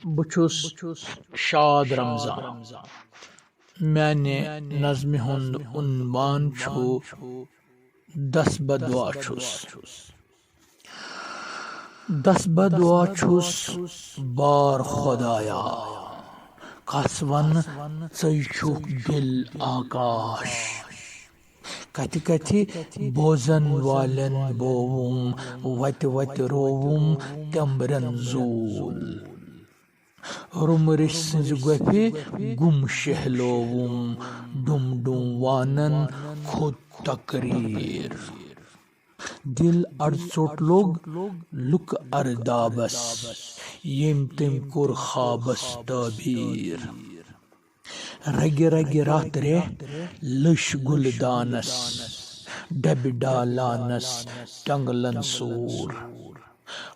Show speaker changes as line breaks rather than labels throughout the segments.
बुछुस शाद रमजान मैंने नज़्म हुंद उन्वान छु दस बदुआ छुस बार खुदाया कसवन चुक दिल आकाश कति कति बोजन वालन बोवुम वत वत रोवुम तम्बरन जूल रुमरिश सिंज गफे गुम शहलोवुम डुम डुम वानन खुद तकरीर दिल अड़चोट लोग लुक अरदाबस येम तम कुर खाबस तबीर रगे रगे रात रे लश गुलदानस डब डालानस टंगलन सूर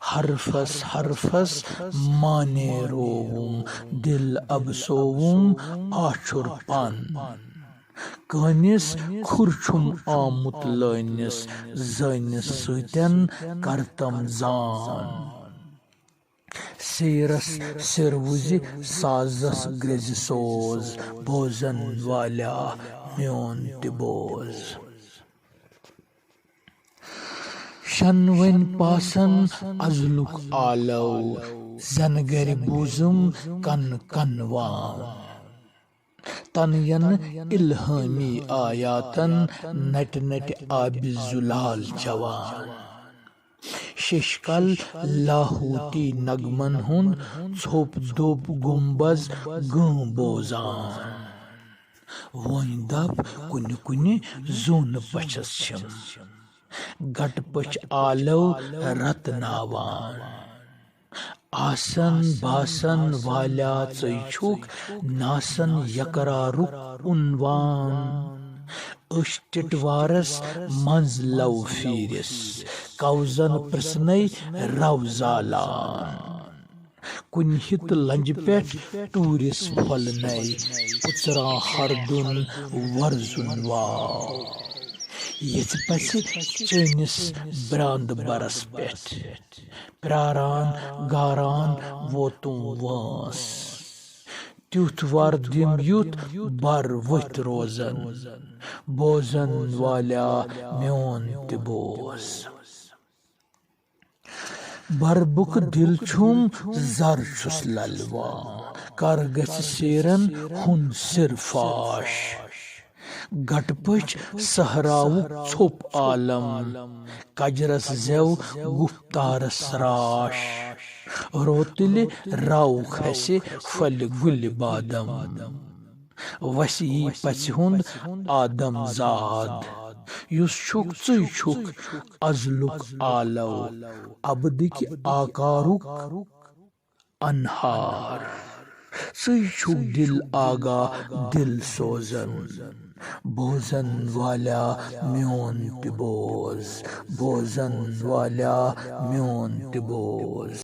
हरफस हरफस माने रोवुम दिल अबसोवुम आशुर पान कनिस खुरछुम आमुत लनिस जनिस सुतन करतम जान सेरस सिरवुजि साजस ग्रेज सोज बोजन वाल्या म्योन तिबोज शनवन पासन अजलुक आलव जनगर बूजुम कन कनवाम तनयन इल्हामी आयातन नट नट आबि जुलाल जवान शिशकल लाहूती नगमन हुन छोप दोप गुम्बज गं बोजान वन दप कुनि कुनि जोन पचस छम गट पच आलव रतनावान आसन बासन वाल्या चुक नासन यकरारुक उन्वान अष्टिटवारस मंज लव फीरिस कौजन प्रसनई रवजालान कुन हित लंज पेट टूरिस फलनई पुचरा हरदुन वर्जुन वाव यच पसि चनिस ब्रांद बरस पेट प्रारान गारान वोतुम वास त्युथ वार दिम युत बर वथ रोजन बोजन वाल्या म्योन तिबोज बरबुक दिल छुम जर छुस ललवा कर गछ शेरन हुन सिरफाश गटपच सहराव छोप आलम कजरस जेव गुफ्तारस राश रोतिल राव खसे फल गुल बादम वसी पचहुंद आदम जाद युस छुक चुई छुक अजलुक आलव अबदिक आकारुक अनहार चुई छुक दिल आगा दिल सोजन बोजन वाल्या म्योन तिबोज बोजन वाल्या म्योन तिबोज।